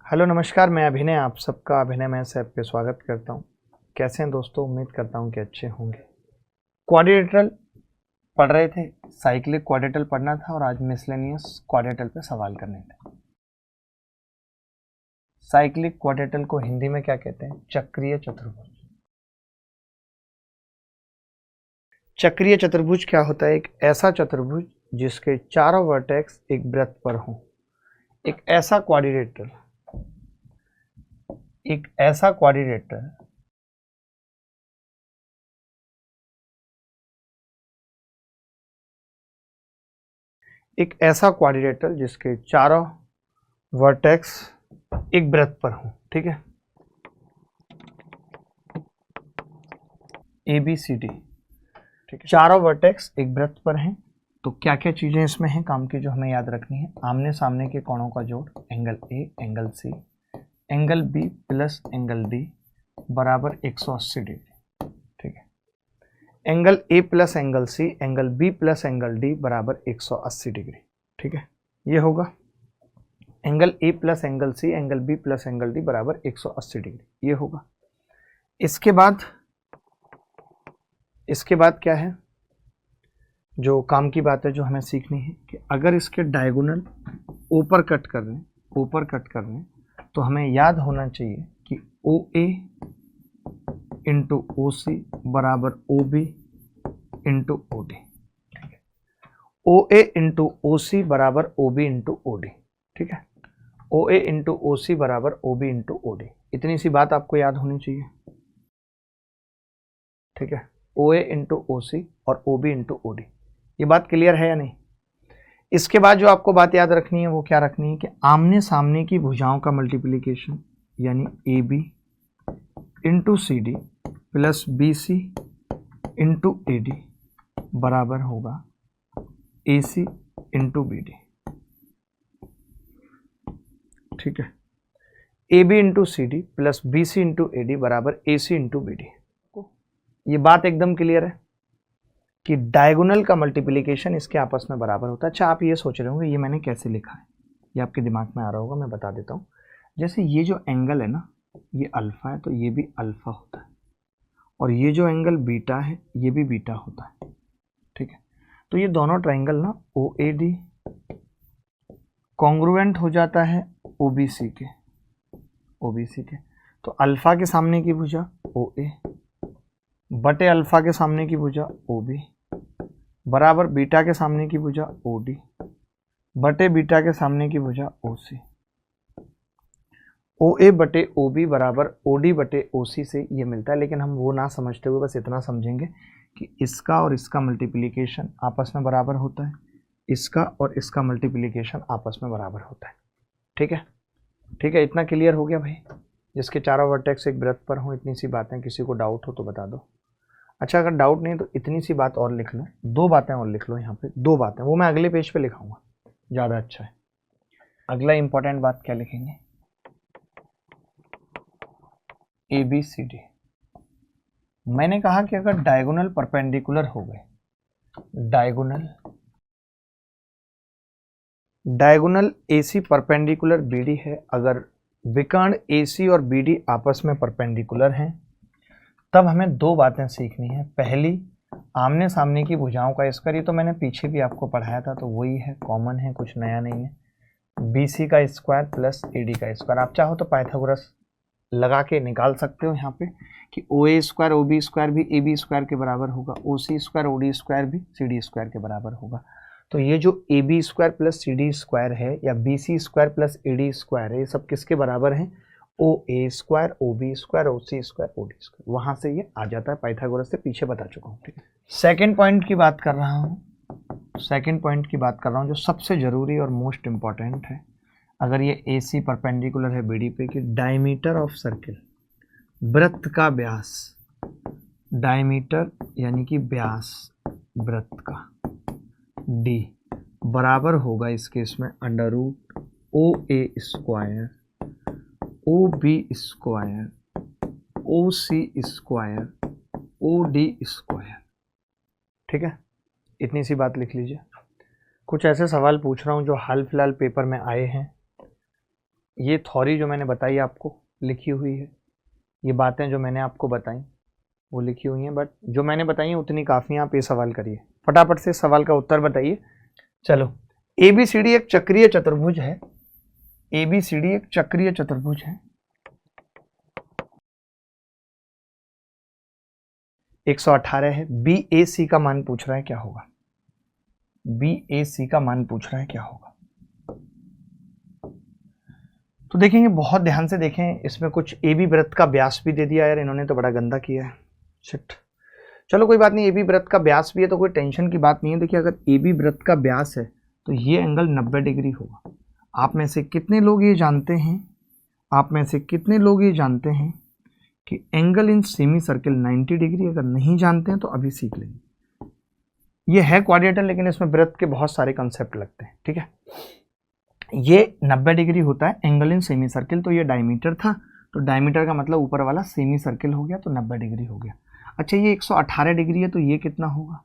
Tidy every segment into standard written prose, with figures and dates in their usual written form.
Hello नमस्कार, मैं अभिनय आप सबका अभिनय मैं से पे स्वागत करता हूं। कैसे हैं दोस्तों? उम्मीद करता हूं कि अच्छे होंगे। क्वाड्रिलेटरल पढ़ रहे थे, साइक्लिक क्वाड्रिलेटरल पढ़ना था और आज मिसलेनियस क्वाड्रिलेटरल पे सवाल करने थे। साइक्लिक क्वाड्रिलेटरल को हिंदी में क्या कहते हैं? चक्रीय चतुर्भुज। चक्रीय चतुर्भुज क्या होता है? एक ऐसा चतुर्भुज जिसके चारों वर्टेक्स एक वृत्त पर हों। एक ऐसा क्वाड्रिलेटरल एक ऐसा क्वाड्रिलेटरल जिसके चारों वर्टेक्स एक वृत्त पर हों। ठीक है, ए बी सी डी, ठीक है, चारों वर्टेक्स एक वृत्त पर हैं। तो क्या क्या चीजें इसमें हैं काम की जो हमें याद रखनी है? आमने सामने के कोणों का जोड़, angle A, angle C, angle B plus angle D बराबर 180 डिग्री। ठीक है, angle A plus angle C, angle B plus angle D बराबर 180 डिग्री। ठीक है, ये होगा angle A plus angle C, angle B plus angle D बराबर 180 degree, ये होगा। इसके बाद क्या है जो काम की बात है जो हमें सीखनी है कि अगर इसके डायगोनल ऊपर कट कर रहे हैं तो हमें याद होना चाहिए कि ओ ए इंटू ओ सी बराबर O B into O D. O A into O C बराबर O B into O D. ठीक है, O A into O C बराबर O B into O D, इतनी सी बात आपको याद होनी चाहिए। ठीक है, O A into O C और O B into O D, ये बात क्लियर है या नहीं? इसके बाद जो आपको बात याद रखनी है वो क्या रखनी है कि आमने सामने की भुजाओं का मल्टीप्लिकेशन यानी A B into C D plus B C into A D बराबर होगा A C into B D. ठीक है, A B into C D plus B C into A D बराबर A C into B D. ये बात एकदम clear है कि डायगोनल का मल्टीप्लिकेशन इसके आपस में बराबर होता है। अच्छा, आप ये सोच रहे होंगे ये मैंने कैसे लिखा है, ये आपके दिमाग में आ रहा होगा, मैं बता देता हूँ। जैसे ये जो एंगल है ना, ये अल्फा है तो ये भी अल्फा होता है, और ये जो एंगल बीटा है ये भी बीटा होता है। ठीक है, तो ये दोनों ट्राइंगल ना ओ ए डी कॉन्ग्रुएंट हो जाता है ओ बी सी के। तो अल्फा के सामने की भुजा ओ ए बटे अल्फा के सामने की भुजा ओ बी बराबर बीटा के सामने की भुजा ओ डी बटे बीटा के सामने की भुजा ओ सी। ओ ए बटे ओ बी बराबर ओ डी बटे ओ सी से ये मिलता है, लेकिन हम वो ना समझते हुए बस इतना समझेंगे कि इसका और इसका मल्टीप्लिकेशन आपस में बराबर होता है, इसका और इसका मल्टीप्लिकेशन आपस में बराबर होता है। ठीक है, ठीक है, इतना क्लियर हो गया भाई? जिसके चारों वर्टेक्स एक वृत्त पर हों, इतनी सी बातें, किसी को डाउट हो तो बता दो। अच्छा, अगर डाउट नहीं तो इतनी सी बात और लिख लो, दो बातें और लिख लो यहाँ पे, दो बातें, वो मैं अगले पेज पे लिखाऊंगा, ज़्यादा अच्छा है। अगला इंपॉर्टेंट बात क्या लिखेंगे? A B C D. मैंने कहा कि अगर डायगोनल परपेंडिकुलर हो गए, diagonal A C perpendicular B D है, अगर विकर्ण ए सी और बी डी आपस में परपेंडिकुलर हैं, तब हमें दो बातें सीखनी है। पहली, आमने सामने की भुजाओं का स्क्वायर, ये तो मैंने पीछे भी आपको पढ़ाया था, तो वही है, कॉमन है, कुछ नया नहीं है। बी सी का स्क्वायर प्लस ए डी का स्क्वायर, आप चाहो तो पाइथागोरस लगा के निकाल सकते हो यहाँ पे कि ओ A square O B square भी ए बी स्क्वायर के बराबर होगा, ओ C square O D square भी सी डी स्क्वायर के बराबर होगा। तो ये जो A B square plus C D square है या B C square plus A D square है, ये सब किसके बराबर हैं? O A square O B square O C square O D square, वहाँ से ये आ जाता है, पाइथागोरस से पीछे बता चुका हूँ। ठीक है, सेकेंड पॉइंट की बात कर रहा हूँ, जो सबसे ज़रूरी और मोस्ट इम्पॉर्टेंट है। अगर ये ए सी परपेंडिकुलर है बी डी पे, कि डायमीटर ऑफ सर्किल, वृत्त का व्यास, डायमीटर यानी कि व्यास वृत्त का, डी बराबर होगा इस केस में under root O A square O B square O C square O D square. ठीक है, इतनी सी बात लिख लीजिए। कुछ ऐसे सवाल पूछ रहा हूँ जो हाल फिलहाल पेपर में आए हैं, ये थ्योरी जो मैंने बताई आपको लिखी हुई है, ये बातें जो मैंने आपको बताई वो लिखी हुई हैं, बट जो मैंने बताई है उतनी काफ़ी हैं। आप ये सवाल करिए, फटाफट से सवाल का उत्तर बताइए। चलो, ABCD एक चक्रीय चतुर्भुज है, ABCD एक चक्रीय चतुर्भुज है, 118 है। BAC का मान पूछ रहा है, क्या होगा? BAC का मान पूछ रहा है, क्या होगा? तो देखेंगे, बहुत ध्यान से देखें, इसमें कुछ AB वृत्त का व्यास भी दे दिया यार, इन्होंने तो बड़ा गंदा किया है, शिट। चलो कोई बात नहीं, AB वृत्त का व्यास भी है तो कोई टेंशन की बात नहीं है। देखिए, अगर AB वृत्त का व्यास है तो ये एंगल 90 डिग्री होगा। आप में से कितने लोग ये जानते हैं, आप में से कितने लोग ये जानते हैं कि angle in semi circle 90 degree? अगर नहीं जानते हैं तो अभी सीख लेंगे। ये है क्वाड्रेटर, लेकिन इसमें वृत्त के बहुत सारे कंसेप्ट लगते हैं, ठीक है। ये 90 डिग्री होता है एंगल इन सेमी सर्किल, तो ये डायमीटर था, तो डायमीटर का मतलब ऊपर वाला सेमी सर्किल हो गया, तो 90 डिग्री हो गया। अच्छा, ये 118 डिग्री है, तो ये कितना होगा?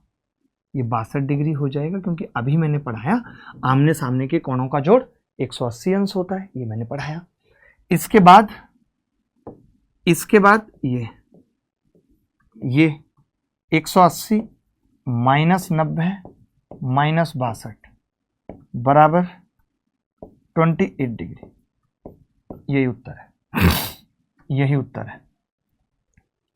ये 62 डिग्री हो जाएगा, क्योंकि अभी मैंने पढ़ाया आमने सामने के कोणों का जोड़ 180 अंश होता है, ये मैंने पढ़ाया। इसके बाद ये 180 माइनस 90 माइनस 62 बराबर 28 डिग्री। यही उत्तर है, यही उत्तर है,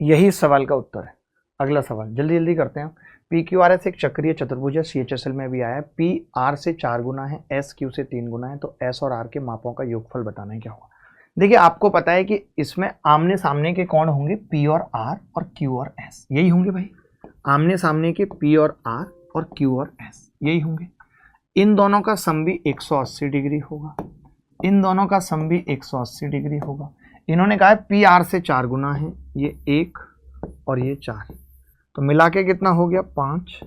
यही इस सवाल का उत्तर है। अगला सवाल जल्दी जल्दी करते हैं। PQRS एक चक्रीय चतुर्भुज है, CHSL में भी आया है। P R से 4 गुना है, S Q से 3 गुना है, तो S और R के मापों का योगफल बताना है, क्या होगा? देखिए, आपको पता है कि इसमें आमने सामने के कोण होंगे P और R और Q और S, यही होंगे भाई। आमने सामने के P और R और Q और S यही होंगे। इन दोनों का सम भी 180 डिग्री होगा, इन दोनों का सम भी 180 डिग्री होगा। इन्होंने कहा है P R से 4 गुना है, ये 1 और ये 4, तो मिला के कितना हो गया? 5।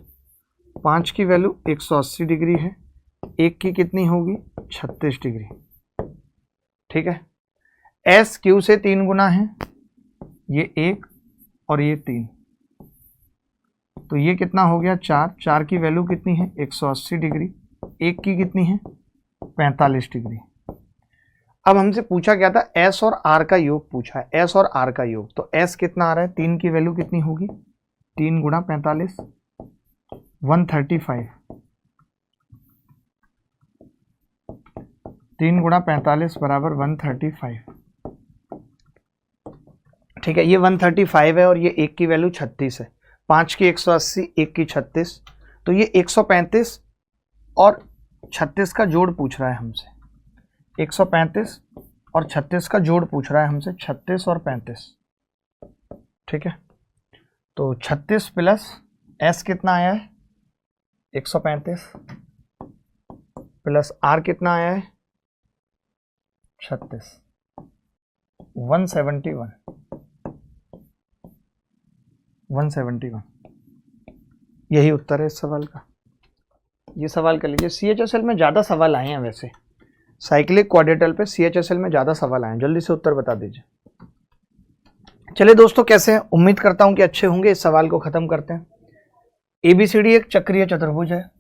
5 की वैल्यू 180 डिग्री है, 1 की कितनी होगी? 36 डिग्री, ठीक है। S Q से 3 गुना है, ये 1 और ये 3, तो ये कितना हो गया? 4। 4 की वैल्यू कितनी है? 180 डिग्री, 1 की कितनी है? 45 डिग्री। अब हमसे पूछा क्या था? S और R का योग पूछा है, S और R का योग, तो S कितना आ रहा है? 3 की वैल्यू कितनी होगी? 3 गुणा 45, 135, 3 गुणा 45 बराबर 135, ठीक है। ये 135 है और ये 1 की वैल्यू 36 है, 5 की 180, 1 की 36, तो ये 135 और 36 का जोड़ पूछ रहा है हमसे। 135 और 36 का जोड़ पूछ रहा है हमसे, 36 और 35, ठीक है। तो 36 प्लस S कितना आया है? 135 प्लस R कितना आया है? 36, 171, 171, यही उत्तर है इस सवाल का। ये सवाल कर लीजिए। CHSL में ज़्यादा सवाल आए हैं वैसे, साइक्लिक क्वाड्रेटल पे CHSL में ज़्यादा सवाल आए हैं, जल्दी से उत्तर बता दीजिए। चलिए दोस्तों, कैसे हैं? उम्मीद करता हूं कि अच्छे होंगे। इस सवाल को खत्म करते हैं। ABCD एक चक्रीय चतुर्भुज है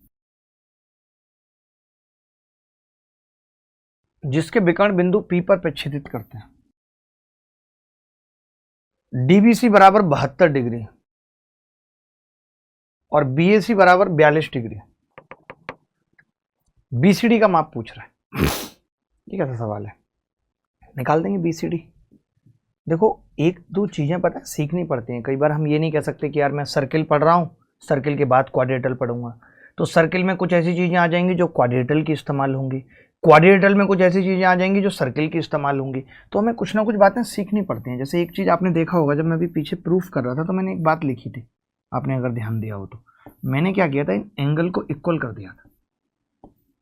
जिसके विकर्ण बिंदु P पर प्रक्षेपित करते हैं। DBC बराबर 72 डिग्री और BAC बराबर 42 डिग्री। BCD का माप पूछ रहा है। ये कैसा सवाल है? निकाल देंगे BCD। देखो, एक दो चीज़ें पता है सीखनी पड़ती हैं। कई बार हम ये नहीं कह सकते कि यार मैं सर्किल पढ़ रहा हूँ, सर्किल के बाद क्वाड्रेटल पढ़ूंगा, तो सर्किल में कुछ ऐसी चीज़ें आ जाएंगी जो क्वाड्रेटल की इस्तेमाल होंगी, क्वाड्रेटल में कुछ ऐसी चीज़ें आ जाएंगी जो सर्किल की इस्तेमाल होंगी। तो हमें कुछ ना कुछ बातें सीखनी पड़ती हैं। जैसे एक चीज़ आपने देखा होगा, जब मैं अभी पीछे प्रूफ कर रहा था तो मैंने एक बात लिखी थी, आपने अगर ध्यान दिया हो तो। मैंने क्या किया था? इन एंगल को इक्वल कर दिया था,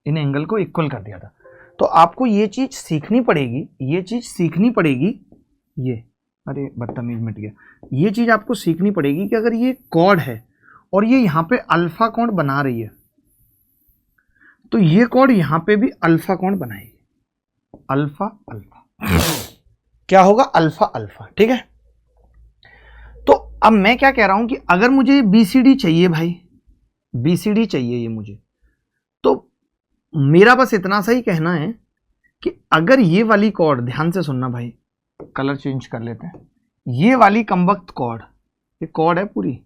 इन एंगल को इक्वल कर दिया था। तो आपको ये चीज़ सीखनी पड़ेगी, ये चीज़ सीखनी पड़ेगी। ये, अरे बदतमीज मिट गया। ये चीज़ आपको सीखनी पड़ेगी कि अगर ये कॉर्ड है और ये यहाँ पे अल्फा कोण बना रही है, तो ये कॉर्ड यहाँ पे भी अल्फा कोण बनाएगी। अल्फा अल्फा क्या होगा? अल्फा अल्फा, ठीक है। तो अब मैं क्या कह रहा हूं कि अगर मुझे BCD चाहिए भाई, BCD चाहिए ये मुझे, तो मेरा बस इतना सा ही कहना है कि अगर ये वाली कॉर्ड, ध्यान से सुनना भाई, कलर चेंज कर लेते हैं, ये वाली कमबख्त कॉर्ड, ये कॉर्ड है पूरी,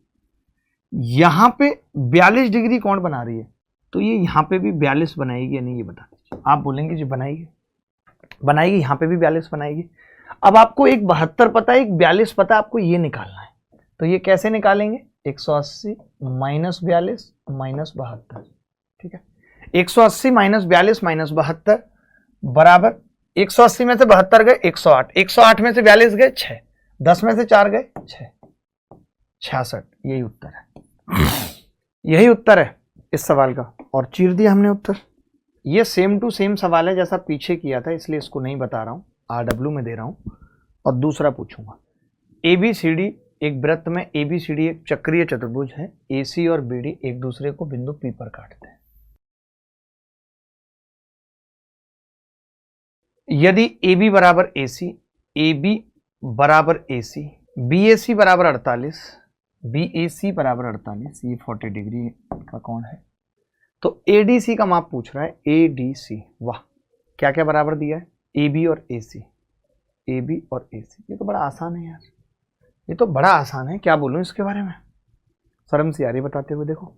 यहां पे 42 डिग्री कौन बना रही है, तो ये यहां पे भी 42 बनाएगी या नहीं, ये बता दीजिए। आप बोलेंगे जी बनाएगी, बनाएगी, यहां पे भी 42 बनाएगी। अब आपको एक 72 पता है, एक 42 पता है, आपको ये निकालना है। तो ये कैसे निकालेंगे, 180 माइनस 42 माइनस 72, ठीक है। 180 माइनस 42 माइनस 72 बराबर 180 में से 72 गए 108, 108 में से 42 गए 6, 10 में से 4 गए 6, 66। यही उत्तर है, यही उत्तर है इस सवाल का, और चीर दिया हमने उत्तर। ये सेम टू सेम सवाल है जैसा पीछे किया था, इसलिए इसको नहीं बता रहा हूं, RW में दे रहा हूं। और दूसरा पूछूंगा, ABCD, एक वृत्त में ABCD एक चक्रीय चतुर्भुज है, AC और BD एक दूसरे को बिंदु P पर काटते हैं। यदि AB बराबर AC, AB बराबर AC, BAC बराबर 48, BAC बराबर 48, ये 40 डिग्री का कौन है, तो ADC का माप पूछ रहा है, ADC। वाह, क्या क्या बराबर दिया है, AB और AC, AB और AC। ये तो बड़ा आसान है यार, ये तो बड़ा आसान है, क्या बोलूं इसके बारे में, शर्म सी आ रही बताते हुए। देखो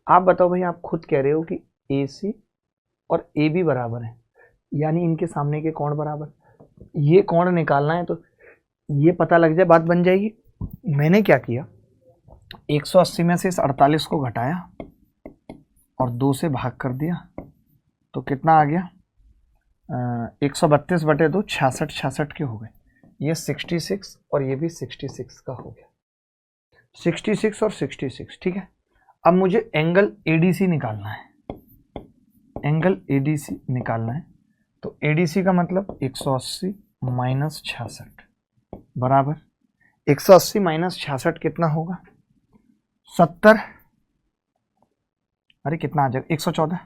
आप बताओ भाई, आप खुद कह रहे हो कि AC और AB बराबर है, यानी इनके सामने के कोण बराबर, ये कोण निकालना है, तो ये पता लग जाए, बात बन जाएगी। मैंने क्या किया, 180 में से इस 48 को घटाया और 2 से भाग कर दिया, तो कितना आ गया, 132 बटे 2, 66, 66 के हो गए। ये 66 और ये भी 66 का हो गया, 66 और 66, ठीक है। अब मुझे एंगल ADC निकालना है, एंगल ADC निकालना है, तो ADC का मतलब 180 माइनस 66 बराबर 180 माइनस 66 कितना होगा, 70, अरे कितना आ जाएगा, 114।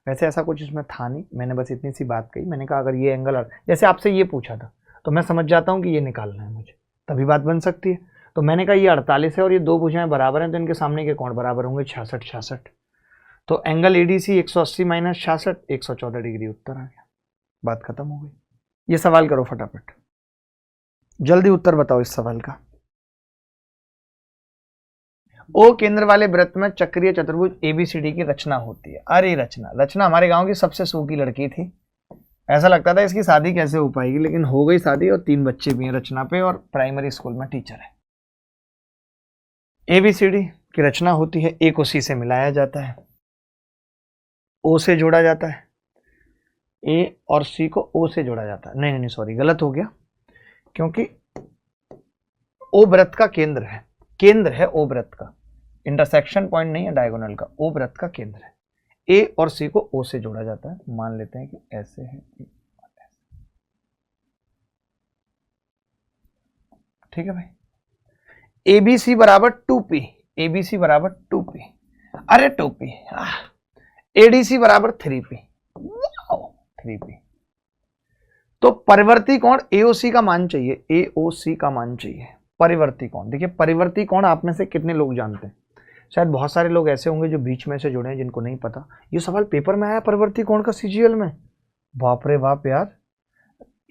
वैसे ऐसा कुछ इसमें था नहीं, मैंने बस इतनी सी बात कही, मैंने कहा अगर ये एंगल, जैसे आपसे ये पूछा था तो मैं समझ जाता हूँ कि ये निकालना है मुझे, तभी बात बन सकती है। तो मैंने कहा ये 48 है और ये दो भुजाएं बराबर हैं, तो इनके सामने के कोण बराबर होंगे, 66 66। तो एंगल ADC 180 माइनस 66, 114 डिग्री उत्तर आ गया, बात खत्म हो गई। ये सवाल करो फटाफट, जल्दी उत्तर बताओ इस सवाल का। O केंद्र वाले वृत्त में चक्रीय चतुर्भुज ABCD की रचना होती है। अरे रचना हमारे गांव की सबसे सूखी लड़की थी, ऐसा लगता था इसकी शादी कैसे हो पाएगी, लेकिन हो गई शादी और 3 बच्चे भी हैं रचना पे, और प्राइमरी स्कूल में टीचर है। ABCD की रचना होती है, A को C से मिलाया जाता है, O से जोड़ा जाता है, A और C को O से जोड़ा जाता है, नहीं सॉरी गलत हो गया, क्योंकि O वृत्त का केंद्र है, केंद्र है O वृत्त का, इंटरसेक्शन पॉइंट नहीं है डायगोनल का, O वृत्त का केंद्र है। A और C को O से जोड़ा जाता है, मान लेते हैं कि ऐसे है, ठीक है भाई। ABC बराबर 2P, ABC बराबर 2P, अरे 2P, ADC बराबर 3P, 3P। तो परिवर्ती कोण AOC का मान चाहिए, AOC का मान चाहिए, परिवर्ती कोण। देखिए परिवर्ती कोण आप में से कितने लोग जानते हैं, शायद बहुत सारे लोग ऐसे होंगे जो बीच में से जुड़े हैं जिनको नहीं पता। ये सवाल पेपर में आया परिवर्ती कोण का CGL में, बाप रे बाप यार।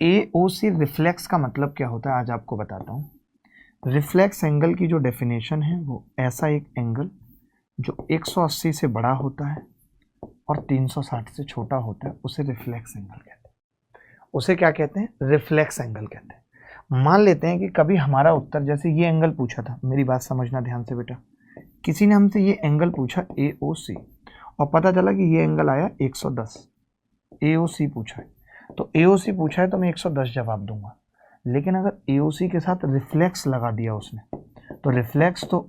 AOC रिफ्लेक्स का मतलब क्या होता है आज आपको बताता हूँ। रिफ्लेक्स एंगल की जो डेफिनेशन है वो ऐसा एक एंगल जो 180 से बड़ा होता है और 360 से छोटा होता है, उसे रिफ्लेक्स एंगल कहते हैं। उसे क्या कहते हैं, रिफ्लेक्स एंगल कहते हैं। मान लेते हैं कि कभी हमारा उत्तर, जैसे ये एंगल पूछा था, मेरी बात समझना ध्यान से बेटा, किसी ने हमसे ये एंगल पूछा AOC और पता चला कि ये एंगल आया 110, AOC पूछा है, तो AOC पूछा है तो मैं 110 जवाब दूंगा। लेकिन अगर AOC के साथ रिफ्लेक्स लगा दिया उसने, तो रिफ्लेक्स तो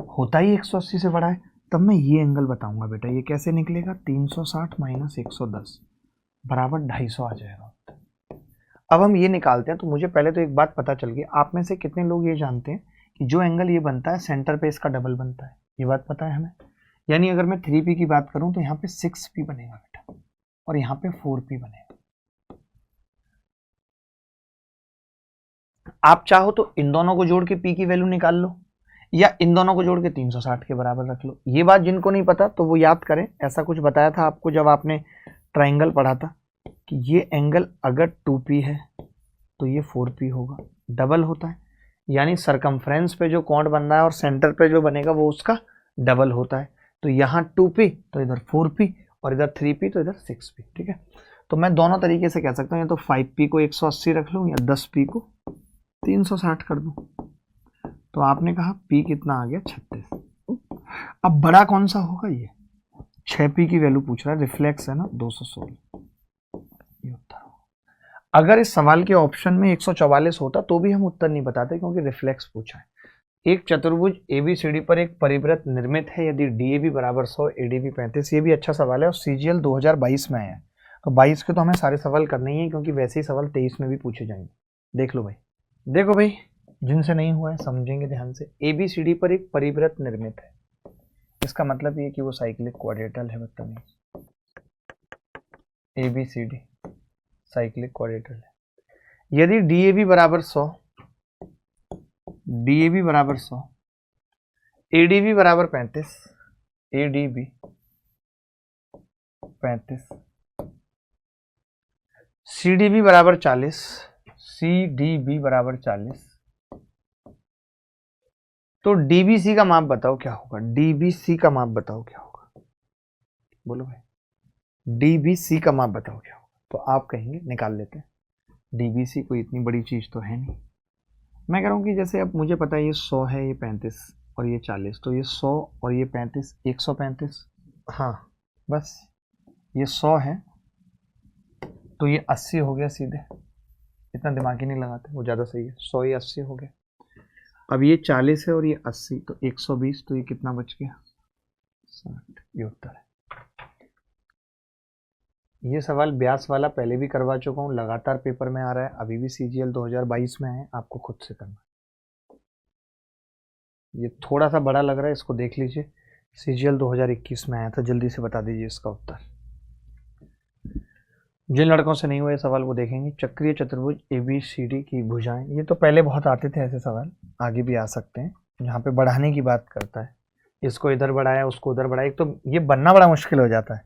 होता ही 180 से बड़ा है, तब मैं ये एंगल बताऊंगा बेटा। ये कैसे निकलेगा, 360 माइनस 110 बराबर 250 आ जाएगा। अब हम ये निकालते हैं, तो मुझे पहले तो एक बात पता चल गई, आप में से कितने लोग ये जानते हैं कि जो एंगल ये बनता है सेंटर पे इसका डबल बनता है, ये बात पता है हमें। यानी अगर मैं 3P की बात करूं तो यहाँ पे 6P बनेगा बेटा, और यहाँ पे 4P बनेगा। आप चाहो तो इन दोनों को जोड़ के P की वैल्यू निकाल लो, या इन दोनों को जोड़ के 360 के बराबर रख लो। ये बात जिनको नहीं पता तो वो याद करें, ऐसा कुछ बताया था आपको जब आपने ट्राइंगल पढ़ा था कि ये एंगल अगर 2p है तो ये 4p होगा, डबल होता है, यानी सरकमफ्रेंस पे जो कोण बन रहा है और सेंटर पे जो बनेगा वो उसका डबल होता है। तो यहाँ 2p तो इधर 4p और इधर 3p तो इधर 6p। ठीक है, तो मैं दोनों तरीके से कह सकता हूँ, या तो 5p को 180 रख लूँ या 10p को 360 कर दूँ। तो आपने कहा p कितना आ गया 36। अब बड़ा कौन सा होगा, ये 6p की वैल्यू पूछ रहा है, रिफ्लेक्स है ना 216, ये उत्तर होगा। अगर इस सवाल के ऑप्शन में 144 होता तो भी हम उत्तर नहीं बताते क्योंकि रिफ्लेक्स पूछा है। एक चतुर्भुज ABCD पर एक परिवृत्त निर्मित है यदि DAB बराबर 100 ADB 35। ये भी अच्छा सवाल है और CGL 2022 में आया है, तो 22 के तो हमें सारे सवाल करने ही है क्योंकि वैसे ही सवाल 23 में भी पूछे जाएंगे। देख लो भाई, देखो भाई, जिनसे नहीं हुआ है समझेंगे ध्यान से। ABCD पर एक परिवृत्त निर्मित है, इसका मतलब ये कि वो साइक्लिक क्वाड्रेटल है। बदतमीज, ABCD साइक्लिक क्वाड्रेटल है। यदि DAB बराबर 100, DAB बराबर 100, ADB बराबर 35, ADB 35, CDB बराबर 40, CDB बराबर 40, तो DBC का माप बताओ क्या होगा, DBC का माप बताओ क्या होगा, बोलो भाई, DBC का माप बताओ क्या होगा। तो आप कहेंगे निकाल लेते हैं, DBC कोई इतनी बड़ी चीज तो है नहीं। मैं कह रहा हूँ कि जैसे अब मुझे पता है ये 100 है, ये 35 और ये 40, तो ये 100 और ये 35 135, हाँ बस ये 100 है तो ये 80 हो गया सीधे, इतना दिमाग ही नहीं लगाते, वो ज़्यादा सही है। 100 ये 80 हो गया। अब ये 40 है और ये 80 तो 120, तो ये कितना बच गया 60, ये उत्तर है। ये सवाल ब्यास वाला पहले भी करवा चुका हूँ, लगातार पेपर में आ रहा है, अभी भी CGL 2022 में है, आपको खुद से करना है। ये थोड़ा सा बड़ा लग रहा है, इसको देख लीजिए, CGL 2021 में आया था, जल्दी से बता दीजिए इसका उत्तर। जिन लड़कों से नहीं हुआ ये सवाल वो देखेंगे। चक्रीय चतुर्भुज ABCD की भुजाएं, ये तो पहले बहुत आते थे ऐसे सवाल, आगे भी आ सकते हैं। यहाँ पे बढ़ाने की बात करता है, इसको इधर बढ़ाया उसको उधर बढ़ाया, एक तो ये बनना बड़ा मुश्किल हो जाता है,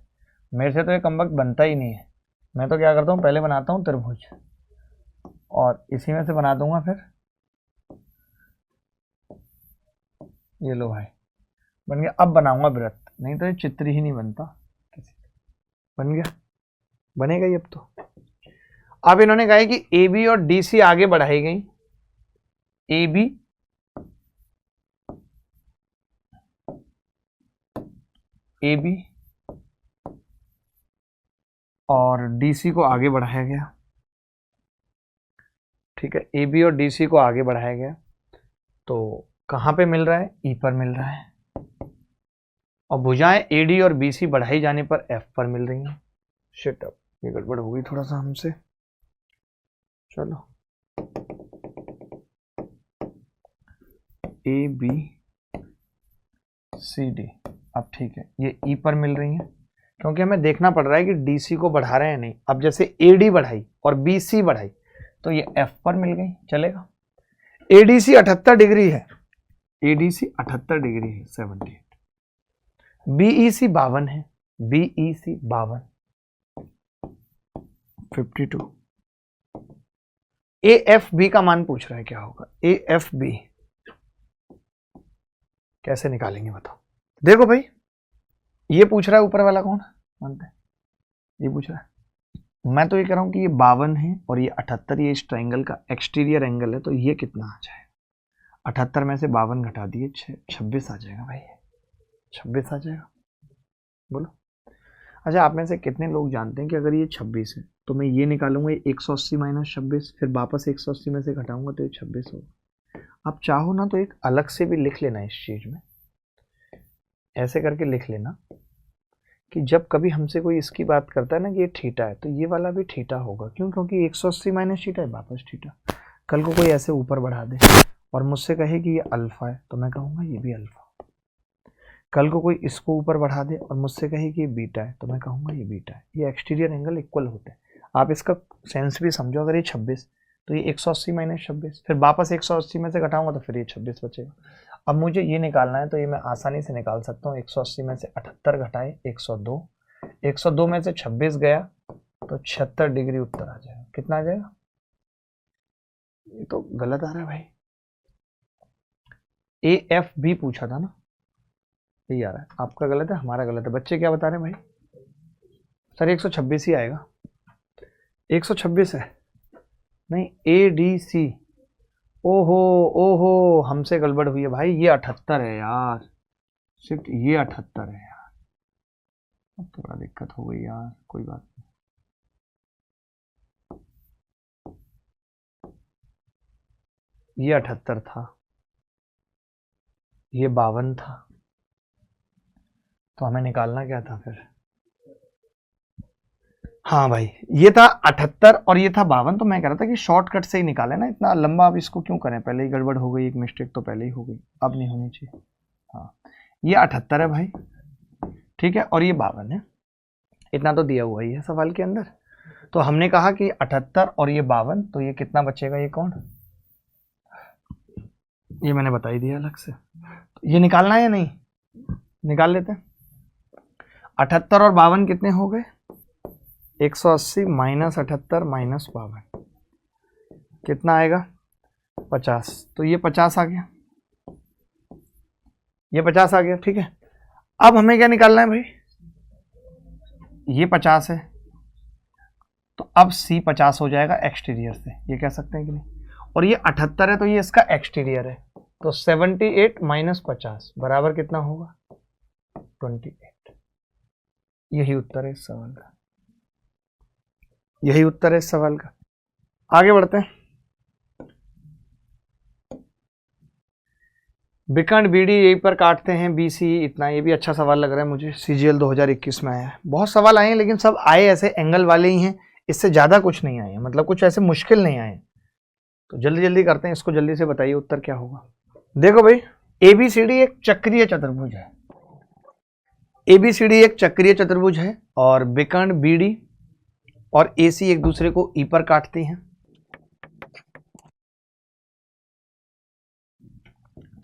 मेरे से तो ये कमबख्त बनता ही नहीं है। मैं तो क्या करता हूँ, पहले बनाता हूँ त्रिभुज और इसी में से बना दूंगा फिर, ये लो भाई बन गया। अब बनाऊंगा वृत्त, नहीं तो ये चित्र ही नहीं बनता। बन गया, बनेगा ये अब तो। अब इन्होंने कहा है कि AB और DC आगे बढ़ाई गई, AB और DC को आगे बढ़ाया गया। ठीक है, AB और DC को आगे बढ़ाया गया, तो कहाँ पे मिल रहा है, E पर मिल रहा है, और भुजाएं AD और BC बढ़ाई जाने पर F पर मिल रही हैं। शिट, अब ये गड़बड़ हो गई थोड़ा सा हमसे, चलो ABCD अब ठीक है, ये E पर मिल रही है क्योंकि हमें देखना पड़ रहा है कि DC को बढ़ा रहे हैं नहीं। अब जैसे AD बढ़ाई और BC बढ़ाई तो ये F पर मिल गई, चलेगा। ADC 78 डिग्री है, ADC 78 डिग्री है 78, BEC 52 है, BEC 52 52, AFB का मान पूछ रहा है क्या होगा, AFB कैसे निकालेंगे बताओ। देखो भाई, ये पूछ रहा है ऊपर वाला कौन मानते हैं, ये पूछ रहा है, मैं तो ये कह रहा हूं कि ये 52 है और ये 78, ये इस ट्राइंगल का एक्सटीरियर एंगल है, तो ये कितना आ जाएगा, 78 में से 52 घटा दिए 26 आ जाएगा भाई, 26 आ जाएगा, बोलो। अच्छा, आप में से कितने लोग जानते हैं कि अगर ये 26 है तो मैं ये निकालूंगा 180 माइनस 26, फिर वापस 180 में से घटाऊंगा तो ये 26 होगा। आप चाहो ना तो एक अलग से भी लिख लेना इस चीज में, ऐसे करके लिख लेना कि जब कभी हमसे कोई इसकी बात करता है ना कि ये थीटा है, तो ये वाला भी थीटा होगा। क्यों, क्योंकि 180 माइनस थीटा है वापस थीटा। कल को कोई ऐसे ऊपर बढ़ा दे और मुझसे कहे कि ये अल्फा है तो मैं कहूँगा ये भी अल्फा। कल को कोई इसको ऊपर बढ़ा दे और मुझसे कहे कि ये बीटा है तो मैं कहूँगा ये बीटा है। ये एक्सटीरियर एंगल इक्वल होते हैं। आप इसका सेंस भी समझो, अगर ये 26 तो ये 180 माइनस 26, फिर वापस 180 में से घटाऊंगा तो फिर ये 26 बचेगा। अब मुझे ये निकालना है, तो ये मैं आसानी से निकाल सकता हूँ। 180 में से 78 घटाए 102, 102 में से 26 गया तो 76 डिग्री उत्तर आ जाएगा। कितना आ जाएगा? ये तो गलत आ रहा है भाई। AFB पूछा था ना, यही आ रहा है। आपका गलत है, हमारा गलत है। बच्चे क्या बता रहे हैं भाई? सर 126 ही आएगा। 126 है नहीं, ADC। ओहो ओहो, हमसे गड़बड़ हुई है भाई। ये 78 है यार, सिर्फ ये 78 है यार। अब थोड़ा दिक्कत हो गई यार, कोई बात नहीं। ये 78 था, ये 52 था, तो हमें निकालना क्या था फिर? हाँ भाई, ये था 78 और ये था 52। तो मैं कह रहा था कि शॉर्टकट से ही निकाले ना, इतना लंबा अब इसको क्यों करें? पहले ही गड़बड़ हो गई, एक मिस्टेक तो पहले ही हो गई, अब नहीं होनी चाहिए। हाँ, ये 78 है भाई, ठीक है, और ये 52 है। इतना तो दिया हुआ ही है सवाल के अंदर। तो हमने कहा कि 78 और ये 52, तो ये कितना बचेगा? ये कौन? ये मैंने बता ही दिया अलग से। तो ये निकालना है या नहीं? निकाल लेते हैं। 78 और 52 कितने हो गए? 180 माइनस 78 माइनस 52 कितना आएगा? 50। तो ये 50 आ गया, ये 50 आ गया, ठीक है। अब हमें क्या निकालना है भाई? ये 50 है, तो अब C 50 हो जाएगा एक्सटीरियर से, ये कह सकते हैं कि नहीं? और ये 78 है, तो ये इसका एक्सटीरियर है। तो 78 माइनस 50 बराबर कितना होगा? 28। यही उत्तर है इस सवाल का, यही उत्तर है इस सवाल का। आगे बढ़ते हैं। विकर्ण BD यहीं पर काटते हैं BC इतना। ये भी अच्छा सवाल लग रहा है मुझे, CGL 2021 में आया है। बहुत सवाल आए हैं, लेकिन सब आए ऐसे एंगल वाले ही हैं, इससे ज़्यादा कुछ नहीं आए हैं, मतलब कुछ ऐसे मुश्किल नहीं आए। तो जल्दी जल्दी करते हैं इसको, जल्दी से बताइए उत्तर क्या होगा। देखो भाई, ABCD एक चक्रीय चतुर्भुज है। ABCD एक चक्रीय चतुर्भुज है और विकर्ण BD और AC एक दूसरे को E पर काटते हैं,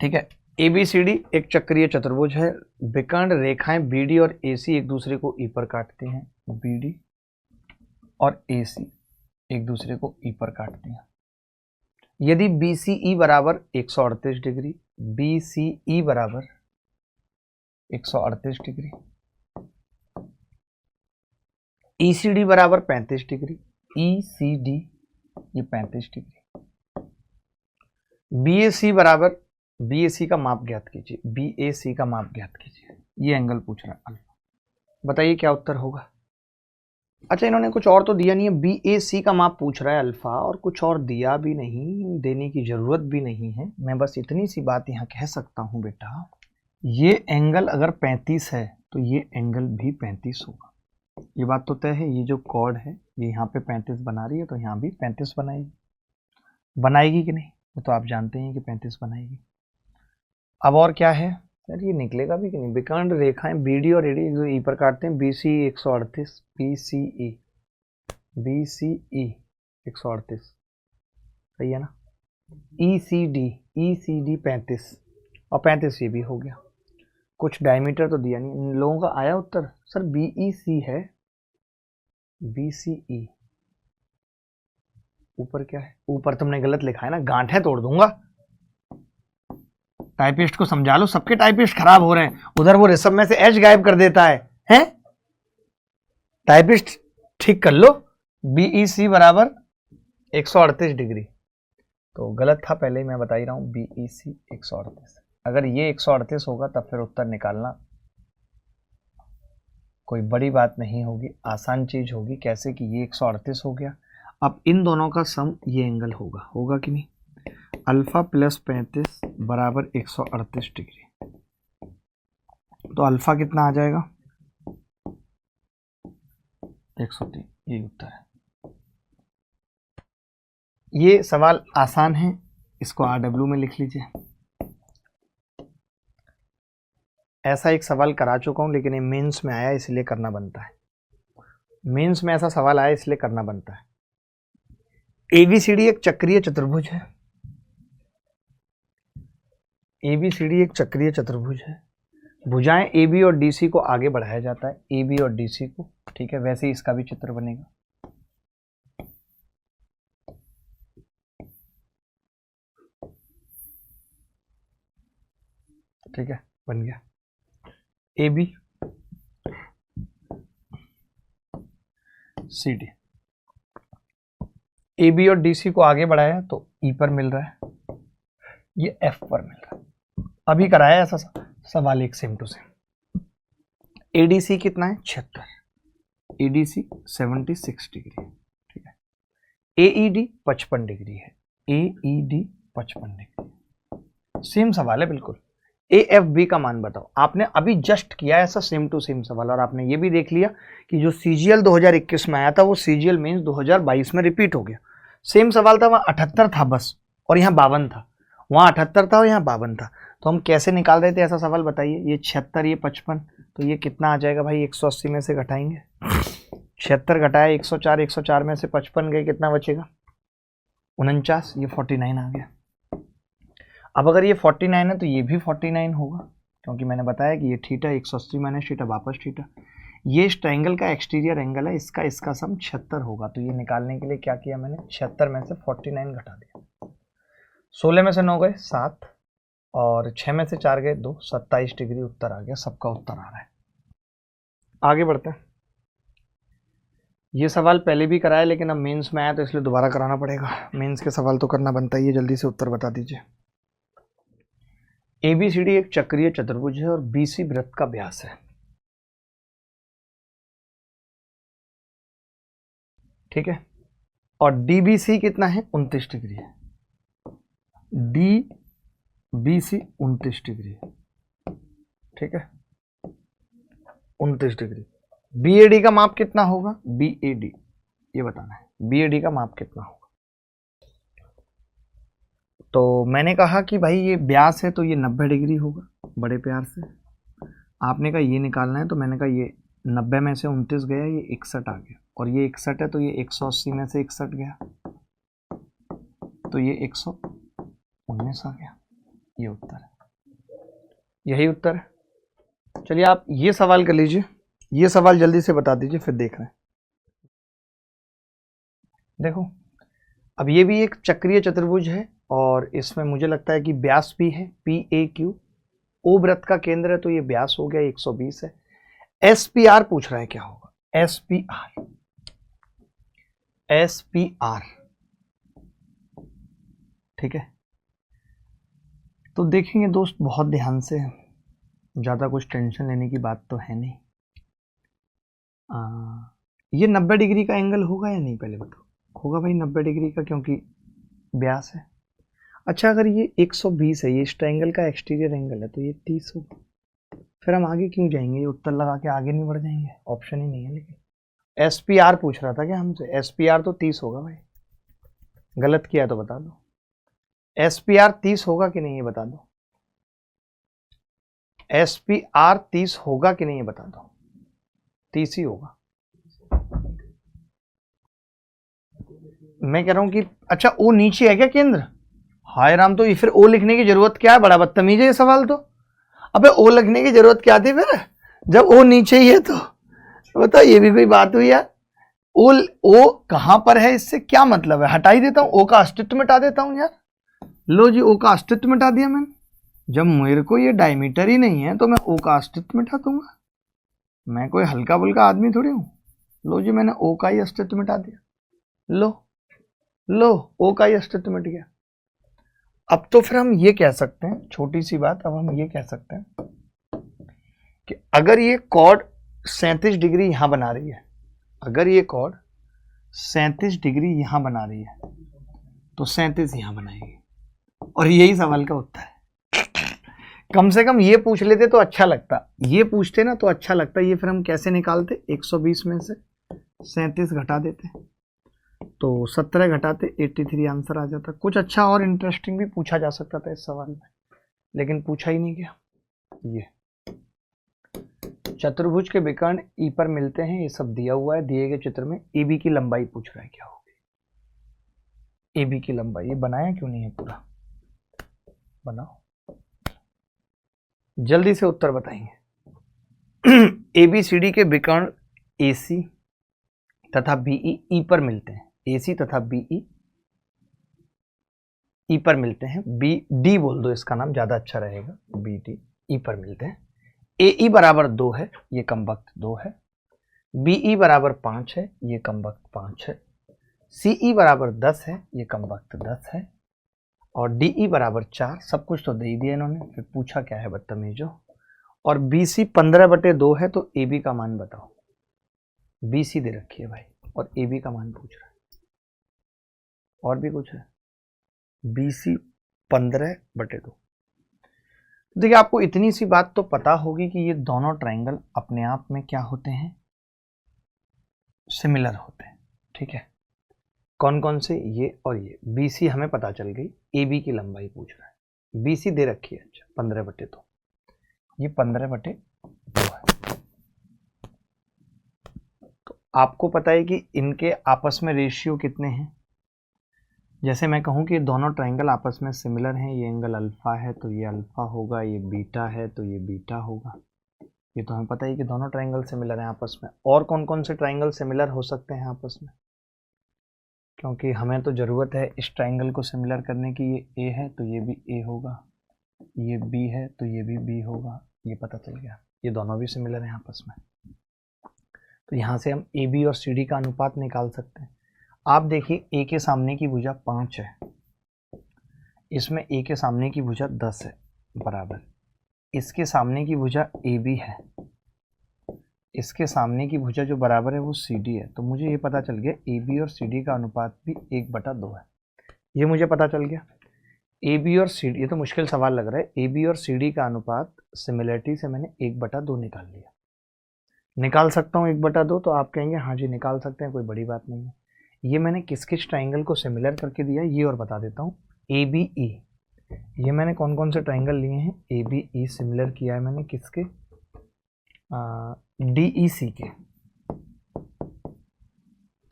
ठीक है। ABCD एक चक्रीय चतुर्भुज है, विकर्ण रेखाएं BD और AC एक दूसरे को E पर काटते हैं। BD और AC एक दूसरे को E पर काटते हैं। यदि BCE बराबर 138 डिग्री, BCE बराबर 138 डिग्री, ECD बराबर 35 डिग्री, ECD ये 35 डिग्री, BAC बराबर, BAC का माप ज्ञात कीजिए, BAC का माप ज्ञात कीजिए। ये एंगल पूछ रहा है अल्फा। बताइए क्या उत्तर होगा? अच्छा, इन्होंने कुछ और तो दिया नहीं है, BAC का माप पूछ रहा है अल्फा, और कुछ और दिया भी नहीं, देने की जरूरत भी नहीं है। मैं बस इतनी सी बात यहाँ कह सकता हूँ बेटा, ये एंगल अगर 35 है तो ये एंगल भी 35 होगा। ये बात तो तय है। ये जो कॉर्ड है ये यहाँ पे 35 बना रही है, तो यहाँ भी 35 बनाएगी कि नहीं? वो तो आप जानते हैं कि 35 बनाएगी। अब और क्या है यार, ये निकलेगा भी कि नहीं? विकर्ण रेखाएं BD और AD जो E पर काटते हैं, BC 138, BCE 138, सही है ना। ECD 35 और 35 ये भी हो गया। कुछ डायमीटर तो दिया नहीं इन लोगों का। आया उत्तर सर BEC है, BCE। ऊपर क्या है? ऊपर तुमने गलत लिखा है ना, गांठें तोड़ दूंगा। टाइपिस्ट को समझा लो, सबके टाइपिस्ट खराब हो रहे हैं। उधर वो रिसब में से H गायब कर देता है, हैं? टाइपिस्ट ठीक कर लो। BEC बराबर 138 डिग्री, तो गलत था पहले ही मैं बता ही रहा हूं। BEC 138, अगर ये 138 होगा तब फिर उत्तर निकालना कोई बड़ी बात नहीं होगी, आसान चीज होगी। कैसे कि ये 138 हो गया, अब इन दोनों का सम ये एंगल होगा कि नहीं? अल्फा प्लस 35 बराबर 138 डिग्री, तो अल्फा कितना आ जाएगा? 103। ये उत्तर है। ये सवाल आसान है, इसको RW में लिख लीजिए। ऐसा एक सवाल करा चुका हूं, लेकिन ये मेंस में आया इसलिए करना बनता है। मेंस में ऐसा सवाल आया इसलिए करना बनता है। ABCD एक चक्रीय चतुर्भुज है, ABCD एक चक्रीय चतुर्भुज है। भुजाएं AB और DC को आगे बढ़ाया जाता है, AB और DC को, ठीक है। वैसे ही इसका भी चित्र बनेगा। ठीक है, बन गया। AB CD, AB और DC को आगे बढ़ाया तो E पर मिल रहा है, ये F पर मिल रहा है। अभी कराया ऐसा सवाल एक सेम टू सेम। ADC कितना है? 76, ADC 76 डिग्री, ठीक है। AED 55 डिग्री है, AED 55 डिग्री। सेम सवाल है बिल्कुल। AFB का मान बताओ। आपने अभी जस्ट किया ऐसा सेम टू सेम सवाल, और आपने ये भी देख लिया कि जो CGL 2021 में आया था वो CGL मेंस 2022 में रिपीट हो गया। सेम सवाल था, वहाँ 78 था बस और यहाँ 52 था। वहाँ 78 था और यहाँ 52 था। तो हम कैसे निकाल रहे थे ऐसा सवाल बताइए। ये 76, ये 55, तो ये कितना आ जाएगा भाई? 180 में से घटाएंगे। 76 घटाया 104, 104 में से 55 गए, कितना बचेगा? 49। ये 49 आ गया। अब अगर ये 49 है तो ये भी 49 होगा, क्योंकि मैंने बताया कि ये थीटा 180 माइनस थीटा वापस थीटा। ये इस ट्रायंगल का एक्सटीरियर एंगल है, इसका सम 76 होगा। तो ये निकालने के लिए क्या किया मैंने? 76 में से 49 घटा दिया। 16 में से 9 गए 7, और 6 में से 4 गए 2, 27 डिग्री उत्तर आ गया। सबका उत्तर आ रहा है। आगे बढ़ते हैं। ये सवाल पहले भी कराया, लेकिन अब मेंस में आया तो इसलिए दोबारा कराना पड़ेगा। मेंस के सवाल तो करना बनता ही है। जल्दी से उत्तर बता दीजिए। ABCD एक चक्रीय चतुर्भुज है और BC वृत्त का व्यास है, ठीक है। और DBC कितना है? 29 डिग्री है। DBC 29 डिग्री, ठीक है, 29 डिग्री। BAD का माप कितना होगा? BAD ये बताना है, BAD का माप कितना होगा। तो मैंने कहा कि भाई ये व्यास है तो ये 90 डिग्री होगा, बड़े प्यार से। आपने कहा ये निकालना है, तो मैंने कहा ये 90 में से 29 गया, ये 61 आ गया, और ये 61 है तो ये 180 में से 61 गया, तो ये 119 आ गया। ये उत्तर है, यही उत्तर है। चलिए आप ये सवाल कर लीजिए, ये सवाल जल्दी से बता दीजिए, फिर देख रहे हैं। देखो, अब ये भी एक चक्रीय चतुर्भुज है और इसमें मुझे लगता है कि व्यास भी है, PAQ। O वृत्त का केंद्र है तो ये व्यास हो गया 120 है। SPR पूछ रहा है, क्या होगा? SPR, ठीक है। तो देखेंगे दोस्त बहुत ध्यान से, ज़्यादा कुछ टेंशन लेने की बात तो है नहीं। ये 90 डिग्री का एंगल होगा या नहीं, पहले बताओ। होगा भाई 90 डिग्री का, क्योंकि व्यास है। अच्छा, अगर ये 120 है, ये इस ट्रायंगल का एक्सटीरियर एंगल है, तो ये 30 होगा। फिर हम आगे क्यों जाएंगे? ये उत्तर लगा के आगे नहीं बढ़ जाएंगे? ऑप्शन ही नहीं है। लेकिन SPR पूछ रहा था क्या हमसे? SPR तो 30 होगा भाई। गलत किया तो बता दो। SPR 30 होगा कि नहीं, ये बता दो। SPR 30 होगा कि नहीं, ये बता दो। 30 ही होगा। मैं कह रहा हूं कि अच्छा O नीचे है क्या केंद्र? हाय राम, तो ये फिर O लिखने की जरूरत क्या है? बड़ा बदतमीज है ये सवाल तो। अबे O लिखने की जरूरत क्या थी फिर, जब O नीचे ही है तो? बताओ, ये भी कोई बात हुई यार? O कहां पर है, इससे क्या मतलब है? हटा ही देता हूं, O का अस्तित्व मिटा देता हूं यार। लो जी, O का अस्तित्व मिटा दिया मैंने। जब मेरे को ये डायमीटर ही नहीं है तो मैं O का अस्तित्व मिटा दूंगा? मैं कोई हल्का बुल्का आदमी थोड़ी हूं। लो जी, मैंने O का ही अस्तित्व मिटा दिया। लो O का ही अस्तित्व मिट गया। अब तो फिर हम ये कह सकते हैं, छोटी सी बात, अब हम ये कह सकते हैं कि अगर ये कॉर्ड 37 डिग्री यहां बना रही है, अगर ये कॉर्ड 37 डिग्री यहां बना रही है, तो 37 यहां बनाएगी, और यही सवाल का उत्तर है। कम से कम ये पूछ लेते तो अच्छा लगता, ये पूछते ना तो अच्छा लगता। ये फिर हम कैसे निकालते? 120 में से 37 घटा देते, तो 17 घटाते 83 आंसर आ जाता। कुछ अच्छा और इंटरेस्टिंग भी पूछा जा सकता था इस सवाल में, लेकिन पूछा ही नहीं गया। ये चतुर्भुज के विकर्ण ई पर मिलते हैं, ये सब दिया हुआ है। दिए गए चित्र में AB की लंबाई पूछ रहा है, क्या होगी AB की लंबाई? ये बनाया क्यों नहीं है पूरा? बनाओ। जल्दी से उत्तर बताएंगे। ए बी सी डी के विकर्ण ए सी तथा बीई ई पर मिलते हैं। ए सी तथा बीई ई पर मिलते हैं। बी डी बोल दो, इसका नाम ज्यादा अच्छा रहेगा, बी डी ई पर मिलते हैं। ए ई बराबर 2 है, ये कमबख्त 2 है। बी ई बराबर 5 है, ये कमबख्त 5 है। सी ई बराबर 10 है, ये कमबख्त 10 है। और डी ई बराबर 4। सब कुछ तो दे ही दिया इन्होंने, फिर पूछा क्या है बदतमीजो। और बी सी 15/2 है, तो ए बी का मान बताओ। बी सी दे रखी है भाई और ए बी का मान पूछ रहा है। और भी कुछ है? B C 15/2। देखिए, आपको इतनी सी बात तो पता होगी कि ये दोनों ट्रायंगल अपने आप में क्या होते हैं, सिमिलर होते हैं। ठीक है, कौन कौन से? ये और ये। बी सी हमें पता चल गई, ए बी की लंबाई पूछ रहा है। बी सी दे रखी है, अच्छा 15/2, ये 15/2 है। तो आपको पता है कि इनके आपस में रेशियो कितने हैं। जैसे मैं कहूँ कि दोनों ट्रायंगल आपस में सिमिलर हैं, ये एंगल अल्फा है तो ये अल्फा होगा, ये बीटा है तो ये बीटा होगा। ये तो हमें पता है कि दोनों ट्रायंगल सिमिलर हैं आपस में। और कौन कौन से ट्रायंगल सिमिलर हो सकते हैं आपस में? क्योंकि हमें तो ज़रूरत है इस ट्रायंगल को सिमिलर करने की। ये ए है तो ये भी ए होगा, ये बी है तो ये भी बी होगा। ये पता चल गया, ये दोनों भी सिमिलर हैं आपस में। तो यहाँ से हम ए बी और सी डी का अनुपात निकाल सकते हैं। आप देखिए, ए के सामने की भुजा 5 है, इसमें ए के सामने की भुजा 10 है बराबर। इसके सामने की भुजा ए बी है, इसके सामने की भुजा जो बराबर है वो सी डी है। तो मुझे ये पता चल गया ए बी और सी डी का अनुपात भी 1/2 है। ये मुझे पता चल गया। ए बी और सी डी, ये तो मुश्किल सवाल लग रहा है। ए बी और सी डी का अनुपात सिमिलरिटी से मैंने 1/2 निकाल लिया। निकाल सकता हूँ 1/2, तो आप कहेंगे हाँ जी निकाल सकते हैं, कोई बड़ी बात नहीं है। ये मैंने किस किस ट्राइंगल को सिमिलर करके दिया ये और बता देता हूँ। ए बी ई, ये मैंने कौन कौन से ट्राइंगल लिए हैं? ए बी ई सिमिलर किया है मैंने किसके? डी ई सी के।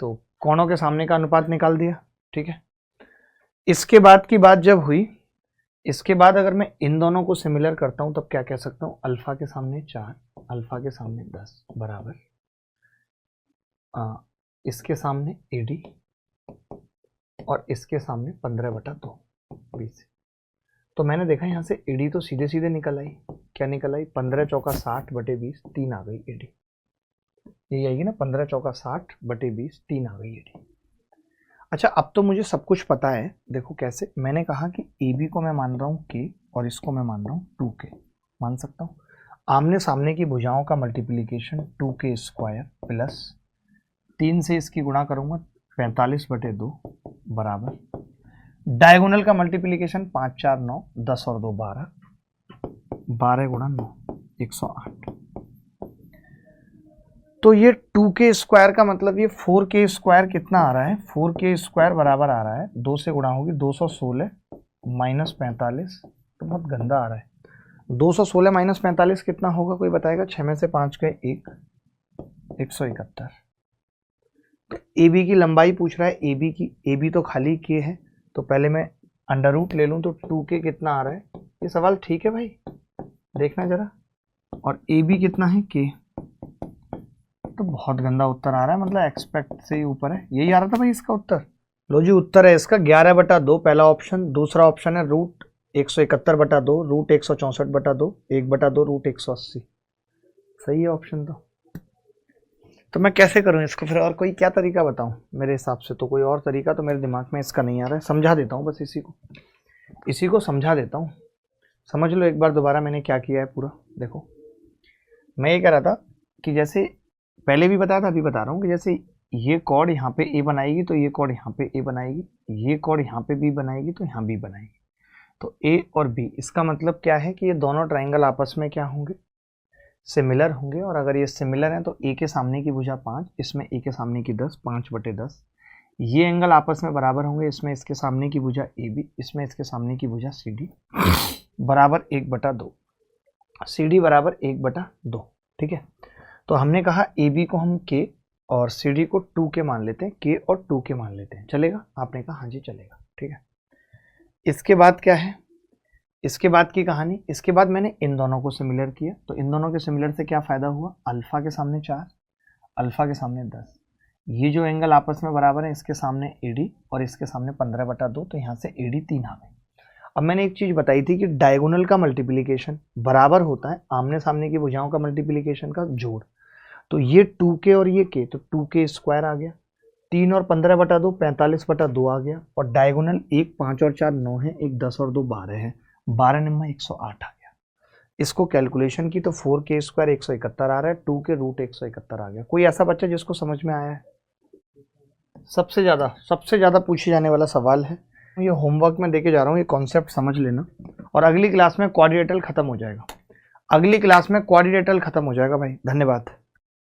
तो कोणों के सामने का अनुपात निकाल दिया। ठीक है, इसके बाद की बात जब हुई, इसके बाद अगर मैं इन दोनों को सिमिलर करता हूं तब क्या कह सकता हूं? अल्फा के सामने 4, अल्फा के सामने 10 बराबर इसके सामने ए डी और इसके सामने 15/2 बी सी। तो मैंने देखा यहाँ से ए डी तो सीधे सीधे निकल आई। क्या निकल आई? 15 चौका 60/20, 3 आ गई ए डी। यही आएगी ना, 15 चौका 60/20, 3 आ गई ए डी। अच्छा, अब तो मुझे सब कुछ पता है। देखो कैसे, मैंने कहा कि ए बी को मैं मान रहा हूँ के और इसको मैं मान रहा हूँ 2k। मान सकता हूँ। आमने सामने की भुजाओं का मल्टीप्लिकेशन 2k² प्लस 3 से इसकी गुणा करूँगा 45/2 बराबर डायगोनल का मल्टीप्लिकेशन 5 4 9, 10 और 2 12, 12 गुणा 9 108। तो ये 2k² का मतलब ये 4k² कितना आ रहा है? 4k² बराबर आ रहा है, 2 से गुणा होगी 216 माइनस 45। तो बहुत गंदा आ रहा है। 216 माइनस 45 कितना होगा, कोई बताएगा? 6 में से 5 गए 1, 171। तो ए बी की लंबाई पूछ रहा है, ए बी की। ए बी तो खाली के है, तो पहले मैं अंडर रूट ले लूँ तो 2k कितना आ रहा है? ये सवाल ठीक है भाई, देखना जरा। और ए बी कितना है? के। तो बहुत गंदा उत्तर आ रहा है, मतलब एक्सपेक्ट से ही ऊपर है। यही आ रहा था भाई इसका उत्तर। लो जी, उत्तर है इसका 11/2 पहला ऑप्शन। दूसरा ऑप्शन है रूट 171/2, रूट 164/2, 1/2 रूट 180। सही है ऑप्शन तो मैं कैसे करूं इसको फिर? और कोई क्या तरीका बताऊं? मेरे हिसाब से तो कोई और तरीका तो मेरे दिमाग में इसका नहीं आ रहा है। समझा देता हूं बस इसी को समझा देता हूं। समझ लो एक बार दोबारा मैंने क्या किया है पूरा। देखो, मैं ये कह रहा था कि जैसे पहले भी बताया था, अभी बता रहा हूँ कि जैसे ये कॉर्ड यहाँ पे ए बनाएगी तो ये कॉर्ड यहाँ पे ए बनाएगी, ये कॉर्ड यहाँ पे बी बनाएगी तो यहाँ बी बनाएगी। तो ए और बी, इसका मतलब क्या है कि ये दोनों ट्राइंगल आपस में क्या होंगे? सिमिलर होंगे। और अगर ये सिमिलर हैं तो ए के सामने की भुजा 5, इसमें ए के सामने की 10, 5/10। ये एंगल आपस में बराबर होंगे, इसमें इसके सामने की भुजा ए बी, इसमें इसके सामने की भुजा सी डी बराबर 1/2, सी डी बराबर 1/2। ठीक है, तो हमने कहा ए बी को हम के और सी डी को 2k मान लेते हैं, के और 2k मान लेते हैं। चलेगा? आपने कहा हाँ जी चलेगा। ठीक है, इसके बाद क्या है? इसके बाद की कहानी, इसके बाद मैंने इन दोनों को सिमिलर किया, तो इन दोनों के सिमिलर से क्या फ़ायदा हुआ, अल्फ़ा के सामने 4, अल्फ़ा के सामने 10, ये जो एंगल आपस में बराबर है, इसके सामने AD और इसके सामने 15/2, तो यहाँ से AD 3 आ गई। अब मैंने एक चीज़ बताई थी कि डायगोनल का मल्टीप्लिकेशन बराबर होता है आमने सामने की भुजाओं का मल्टीप्लिकेशन का जोड़। तो ये 2k और ये k, तो 2k स्क्वायर आ गया, 3 और 15/2 45/2 आ गया, और डायगोनल 1 5 और 4 9 है, 1 10 और 2 12 है, 12 निम्मा 108 आ गया। इसको कैलकुलेशन की तो 4k स्क्वायर 171 आ रहा है, 2 के रूट 171 आ गया। कोई ऐसा बच्चा जिसको समझ में आया है? सबसे ज़्यादा पूछे जाने वाला सवाल है, ये होमवर्क में देके जा रहा हूँ, ये कॉन्सेप्ट समझ लेना, और अगली क्लास में क्वाड्रिलेटरल खत्म हो जाएगा, अगली क्लास में क्वाड्रिलेटरल खत्म हो जाएगा भाई। धन्यवाद।